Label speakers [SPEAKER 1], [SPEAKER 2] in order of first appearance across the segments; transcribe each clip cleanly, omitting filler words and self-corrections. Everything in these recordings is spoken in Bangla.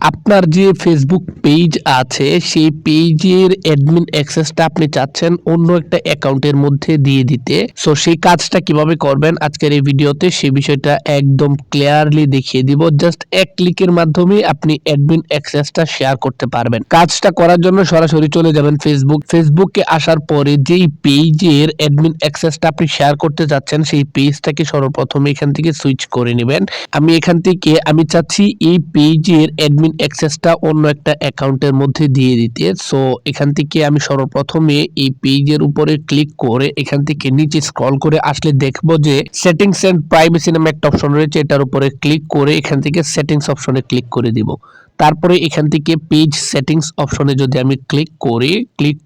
[SPEAKER 1] আপনার যে ফেসবুক পেজ আছে সেই পেজের অ্যাডমিন অ্যাক্সেসটা আপনি চাচ্ছেন অন্য একটা অ্যাকাউন্টের মধ্যে দিয়ে দিতে। সো সেই কাজটা কিভাবে করবেন আজকের এই ভিডিওতে সেই বিষয়টা একদম ক্লিয়ারলি দেখিয়ে দিব। জাস্ট এক ক্লিকের মাধ্যমে আপনি অ্যাডমিন অ্যাক্সেসটা শেয়ার করতে পারবেন। কাজটা করার জন্য সরাসরি চলে যাবেন ফেসবুকে আসার পরে যেই পেজের অ্যাডমিন অ্যাক্সেসটা আপনি শেয়ার করতে যাচ্ছেন সেই পেজটাকে সর্বপ্রথমে এখান থেকে সুইচ করে নেবেন। আমি চাচ্ছি এই পেজের অ্যাডমিন অ্যাক্সেসটা অন্য একটা অ্যাকাউন্টের মধ্যে দিয়ে দিতে। সো এখান থেকে আমি সর্বপ্রথমে এই পেজের উপরে ক্লিক করে এখান থেকে নিচে স্ক্রল করে আসলে দেখবো যে সেটিংস এন্ড প্রাইভেসি নামে একটা অপশন রয়েছে, এটার উপরে ক্লিক করে এখান থেকে সেটিংস অপশনে ক্লিক করে দিব। তারপরে এখান থেকে পেজ সেটিংস অপশনে যদি আমি ক্লিক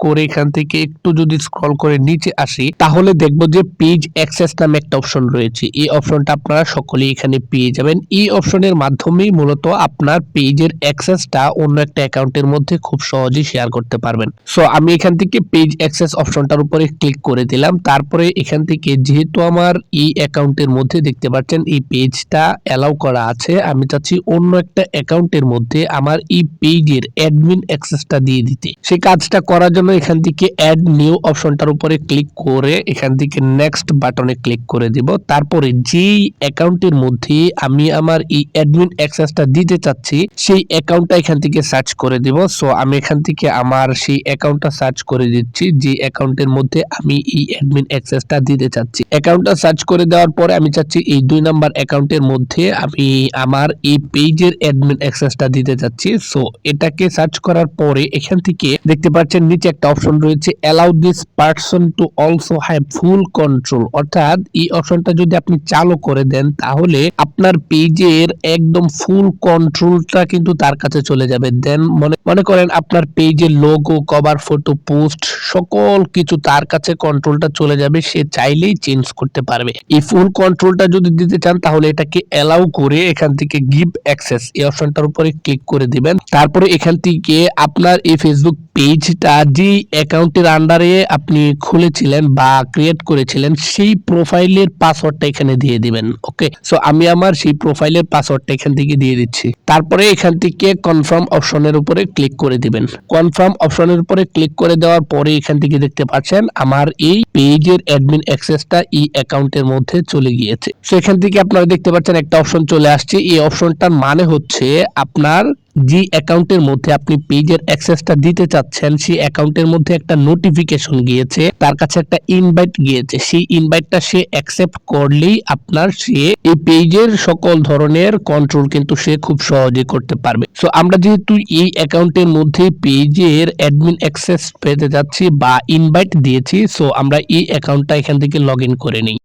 [SPEAKER 1] করে এখান থেকে একটু যদি স্ক্রল করে নিচে আসি তাহলে দেখব যে পেজ অ্যাক্সেস নামে একটা অপশন রয়েছে। এই অপশনটা আপনারা সকলেই এখানে পেয়ে যাবেন। এই অপশনের মাধ্যমেই মূলত আপনার পেজের অ্যাক্সেসটা অন্য একটা অ্যাকাউন্টের মধ্যে খুব সহজেই শেয়ার করতে পারবেন। সো আমি এখান থেকে পেজ অ্যাক্সেস অপশনটার উপরে ক্লিক করে দিলাম। তারপরে এখান থেকে যেহেতু আমার এই অ্যাকাউন্টের মধ্যে দেখতে পাচ্ছেন এই পেজটা অ্যালাউ করা আছে, আমি চাচ্ছি অন্য একটা অ্যাকাউন্টের মধ্যে আমার এই পেজের অ্যাডমিন অ্যাক্সেসটা দিয়ে দিতে। সেই কাজটা করার জন্য এখান থেকে অ্যাড নিউ অপশনটার উপরে ক্লিক করে এখান থেকে নেক্সট বাটনে ক্লিক করে দিব। তারপরে যেই অ্যাকাউন্টের মধ্যে আমি আমার এই অ্যাডমিন অ্যাক্সেসটা দিতে চাচ্ছি সেই অ্যাকাউন্টটা এখান থেকে সার্চ করে দিব। সো আমি এখান থেকে আমার সেই অ্যাকাউন্টটা সার্চ করে দিচ্ছি যে অ্যাকাউন্টের মধ্যে আমি এই অ্যাডমিন অ্যাক্সেসটা দিতে চাচ্ছি। অ্যাকাউন্টটা সার্চ করে দেওয়ার পরে আমি চাচ্ছি এই 2 নাম্বার অ্যাকাউন্টের মধ্যে আমি আমার এই পেজের অ্যাডমিন অ্যাক্সেসটা দিতে চাচ্ছি। সো এটাকে সার্চ করার পরে এখান থেকে দেখতে পাচ্ছেন নিচে একটা অপশন রয়েছে allow this person to also have full control, অর্থাৎ এই অপশনটা যদি আপনি চালু করে দেন তাহলে আপনার পেজের একদম ফুল কন্ট্রোলটা কিন্তু তার কাছে চলে যাবে। দেন মনে করেন আপনার পেজের লোগো, কভার ফটো, পোস্ট সকল কিছু তার কাছে কন্ট্রোলটা চলে যাবে, সে চাইলেই চেঞ্জ করতে পারবে। এই ফুল কন্ট্রোলটা যদি দিতে চান তাহলে এটাকে অ্যালাউ করে এখান থেকে গিভ অ্যাক্সেস এই অপশনটার উপরে ক্লিক করে দিবেন। তারপরে এখান থেকে আপনার এই ফেসবুক পেজটা যে অ্যাকাউন্টের আন্ডারে আপনি খুলেছিলেন বা ক্রিয়েট করেছিলেন সেই প্রোফাইলের পাসওয়ার্ডটা এখানে দিয়ে দিবেন। ওকে, সো আমি আমার সেই প্রোফাইলের পাসওয়ার্ডটা এখান থেকে দিয়ে দিচ্ছি। তারপরে এখান থেকে কনফার্ম অপশনের উপরে ক্লিক করে দিবেন। কনফার্ম অপশনের উপরে ক্লিক করে দেওয়ার পরে এখান থেকে দেখতে পাচ্ছেন আমার এই পেজের অ্যাডমিন অ্যাক্সেসটা এই অ্যাকাউন্টের মধ্যে চলে গিয়েছে। সো এখান থেকে আপনারা দেখতে পাচ্ছেন একটা অপশন চলে আসছে। এই অপশনটার মানে হচ্ছে আপনার যে অ্যাকাউন্টের মধ্যে আপনি পেজের অ্যাক্সেসটা দিতে চাচ্ছেন সেই অ্যাকাউন্টের মধ্যে একটা নোটিফিকেশন গিয়েছে, তার কাছে একটা ইনভাইট গিয়েছে। সেই ইনভাইটটা সে অ্যাকসেপ্ট করলেই আপনার সে এই পেজের সকল ধরনের কন্ট্রোল কিন্তু সে খুব সহজে করতে পারবে। সো আমরা যেহেতু এই অ্যাকাউন্টের মধ্যে পেজের অ্যাডমিন অ্যাক্সেস পেতে যাচ্ছি বা ইনভাইট দিয়েছি, সো আমরা এই অ্যাকাউন্টটা এখান থেকে লগ ইন করে নিই।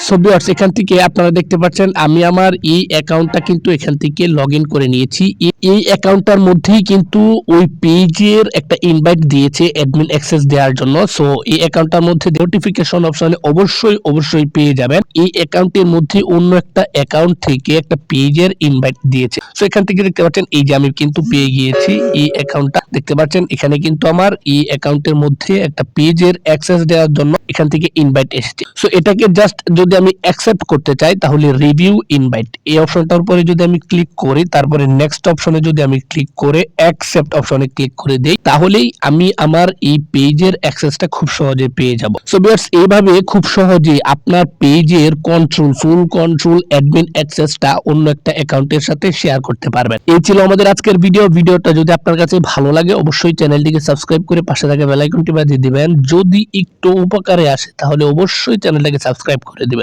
[SPEAKER 1] সো ভিউয়ার্স, এখান থেকে আপনারা দেখতে পাচ্ছেন আমি আমার এই অ্যাকাউন্টটা কিন্তু এখান থেকে লগ ইন করে নিয়েছি। এই অ্যাকাউন্টটার মধ্যেই কিন্তু ওই পেজের একটা ইনভাইট দিয়েছে অ্যাডমিন অ্যাক্সেস দেওয়ার জন্য। সো এই অ্যাকাউন্টটার মধ্যে নোটিফিকেশন অপশনে অবশ্যই পেয়ে যাবেন এই অ্যাকাউন্টের মধ্যে অন্য একটা অ্যাকাউন্ট থেকে একটা পেজের ইনভাইট দিয়েছে। সো এখান থেকে দেখতে পাচ্ছেন এই যে আমি কিন্তু পেয়ে গিয়েছি এই অ্যাকাউন্টটা। দেখতে পাচ্ছেন এখানে কিন্তু আমার এই অ্যাকাউন্টের মধ্যে একটা পেজের অ্যাক্সেস দেওয়ার জন্য এখান থেকে ইনভাইট এসেছে। সো এটাকে জাস্ট যদি আমি অ্যাকসেপ্ট করতে চাই তাহলে রিভিউ ইনভাইট এই অপশনটার উপরে যদি আমি ক্লিক করি, তারপরে নেক্সট অপশনে যদি আমি ক্লিক করে অ্যাকসেপ্ট অপশনে ক্লিক করে দেই তাহলেই আমি আমার এই পেজের অ্যাক্সেসটা খুব সহজে পেয়ে যাব। সো ভিউয়ার্স, এইভাবে খুব সহজে আপনার পেজের ফুল কন্ট্রোল অ্যাডমিন অ্যাক্সেসটা অন্য একটা অ্যাকাউন্টের সাথে শেয়ার করতে পারবেন। এই ছিল আমাদের আজকের ভিডিওটা যদি আপনার কাছে ভালো লাগে অবশ্যই চ্যানেলটিকে সাবস্ক্রাইব করে পাশে থাকা বেল আইকনটি বাজিয়ে দিবেন। যদি একটু উপকারে আসে তাহলে অবশ্যই চ্যানেলটাকে সাবস্ক্রাইব করে দিবেন।